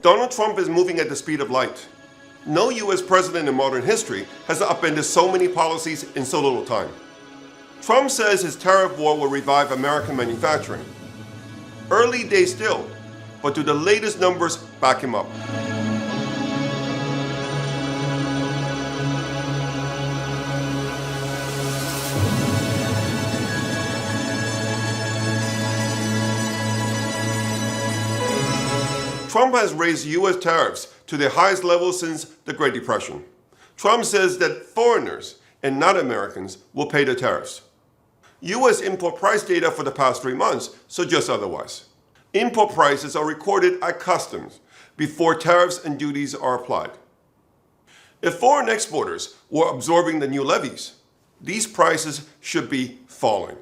Donald Trump is moving at the speed of light. No U.S. president in modern history has upended so many policies in so little time. Trump says his tariff war will revive American manufacturing. Early days still, but do the latest numbers back him up? Trump has raised U.S. tariffs to their highest level since the Great Depression. Trump says that foreigners and not Americans will pay the tariffs. U.S. import price data for the past 3 months suggests otherwise. Import prices are recorded at customs before tariffs and duties are applied. If foreign exporters were absorbing the new levies, these prices should be falling.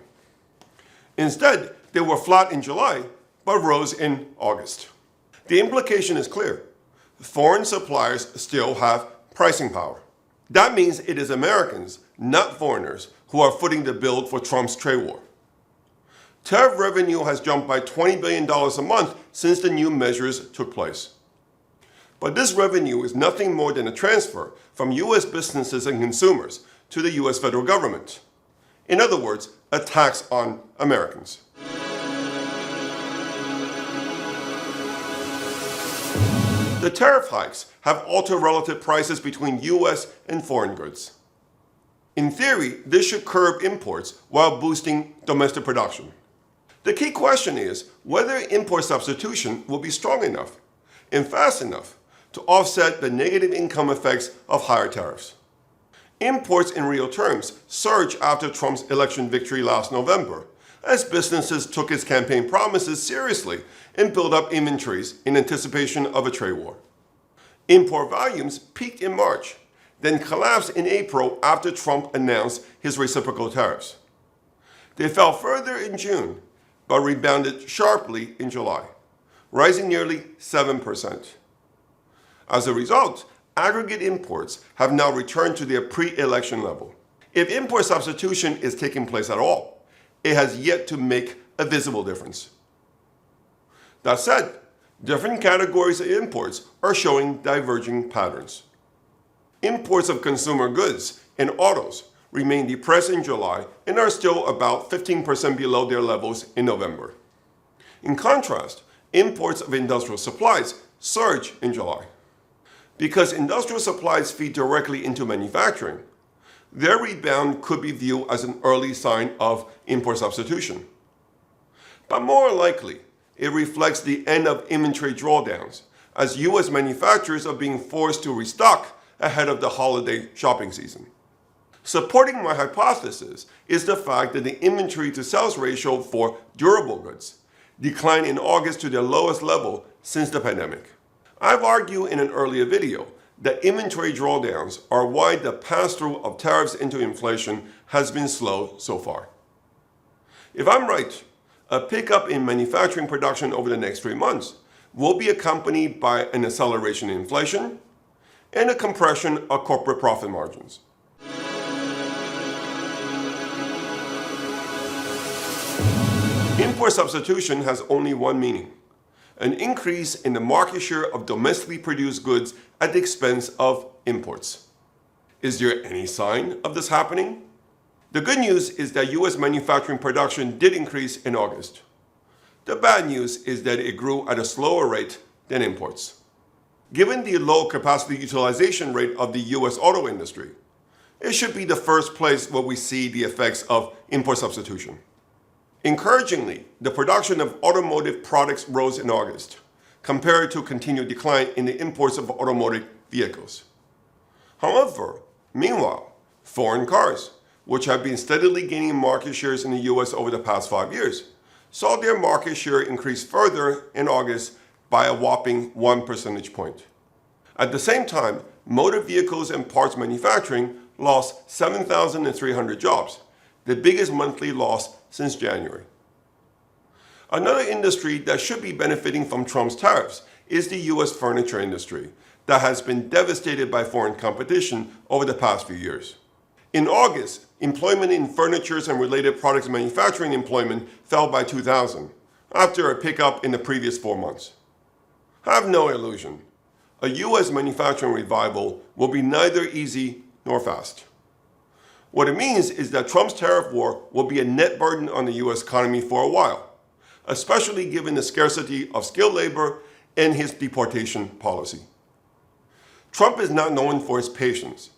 Instead, they were flat in July, but rose in August. The implication is clear. Foreign suppliers still have pricing power. That means it is Americans, not foreigners, who are footing the bill for Trump's trade war. Tariff revenue has jumped by $20 billion a month since the new measures took place. But this revenue is nothing more than a transfer from U.S. businesses and consumers to the U.S. federal government. In other words, a tax on Americans. The tariff hikes have altered relative prices between U.S. and foreign goods. In theory, this should curb imports while boosting domestic production. The key question is whether import substitution will be strong enough and fast enough to offset the negative income effects of higher tariffs. Imports in real terms surged after Trump's election victory last November, as businesses took his campaign promises seriously and built up inventories in anticipation of a trade war. Import volumes peaked in March, then collapsed in April after Trump announced his reciprocal tariffs. They fell further in June, but rebounded sharply in July, rising nearly 7%. As a result, aggregate imports have now returned to their pre-election level. If import substitution is taking place at all, it has yet to make a visible difference. That said, different categories of imports are showing diverging patterns. Imports of consumer goods and autos remain depressed in July and are still about 15% below their levels in November. In contrast, imports of industrial supplies surged in July. Because industrial supplies feed directly into manufacturing, their rebound could be viewed as an early sign of import substitution. But more likely, it reflects the end of inventory drawdowns, as U.S. manufacturers are being forced to restock ahead of the holiday shopping season. Supporting my hypothesis is the fact that the inventory to sales ratio for durable goods declined in August to their lowest level since the pandemic. I've argued in an earlier video that inventory drawdowns are why the pass-through of tariffs into inflation has been slow so far. If I'm right, a pickup in manufacturing production over the next 3 months will be accompanied by an acceleration in inflation and a compression of corporate profit margins. Import substitution has only one meaning: an increase in the market share of domestically produced goods at the expense of imports. Is there any sign of this happening? The good news is that U.S. manufacturing production did increase in August. The bad news is that it grew at a slower rate than imports. Given the low capacity utilization rate of the U.S. auto industry, it should be the first place where we see the effects of import substitution. Encouragingly, the production of automotive products rose in August, compared to continued decline in the imports of automotive vehicles. However, meanwhile, foreign cars, which have been steadily gaining market shares in the U.S. over the past 5 years, saw their market share increase further in August by a whopping 1 percentage point. At the same time, motor vehicles and parts manufacturing lost 7,300 jobs, the biggest monthly loss since January. Another industry that should be benefiting from Trump's tariffs is the U.S. furniture industry that has been devastated by foreign competition over the past few years. In August, employment in furniture and related products manufacturing employment fell by 2,000 after a pickup in the previous 4 months. Have no illusion. A U.S. manufacturing revival will be neither easy nor fast. What it means is that Trump's tariff war will be a net burden on the U.S. economy for a while, especially given the scarcity of skilled labor and his deportation policy. Trump is not known for his patience.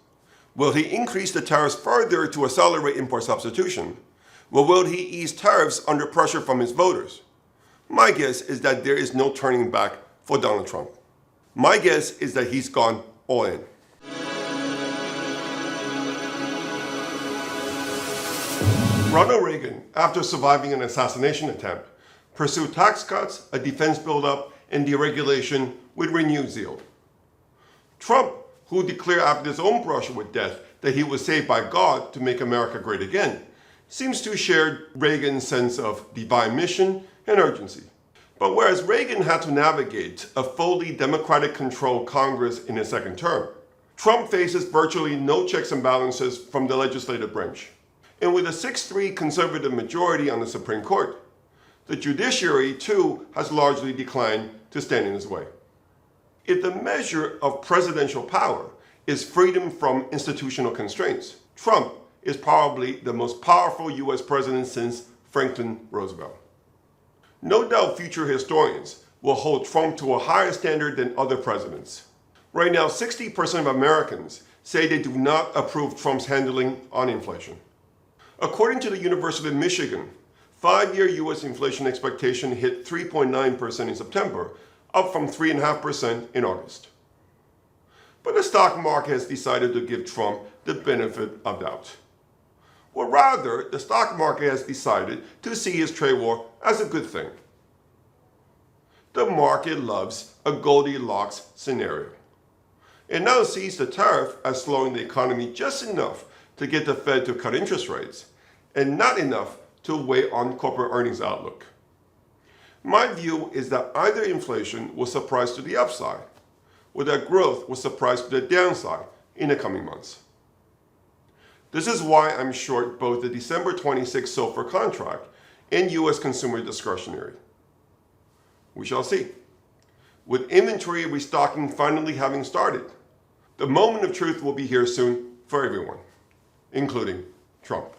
Will he increase the tariffs further to accelerate import substitution? Or will he ease tariffs under pressure from his voters? My guess is that there is no turning back for Donald Trump. My guess is that he's gone all in. Ronald Reagan, after surviving an assassination attempt, pursued tax cuts, a defense buildup, and deregulation with renewed zeal. Trump, who declared after his own brush with death that he was saved by God to make America great again, seems to share Reagan's sense of divine mission and urgency. But whereas Reagan had to navigate a fully Democratic-controlled Congress in his second term, Trump faces virtually no checks and balances from the legislative branch. And with a 6-3 conservative majority on the Supreme Court, the judiciary too has largely declined to stand in his way. If the measure of presidential power is freedom from institutional constraints, Trump is probably the most powerful U.S. president since Franklin Roosevelt. No doubt future historians will hold Trump to a higher standard than other presidents. Right now, 60% of Americans say they do not approve Trump's handling on inflation. According to the University of Michigan, 5-year U.S. inflation expectation hit 3.9% in September, up from 3.5% in August. But the stock market has decided to give Trump the benefit of doubt. Or rather, the stock market has decided to see his trade war as a good thing. The market loves a Goldilocks scenario. It now sees the tariff as slowing the economy just enough to get the Fed to cut interest rates, and not enough to weigh on corporate earnings outlook. My view is that either inflation will surprise to the upside, or that growth will surprise to the downside in the coming months. This is why I'm short both the December 26 SOFR contract and U.S. consumer discretionary. We shall see. With inventory restocking finally having started, the moment of truth will be here soon for everyone, including Trump.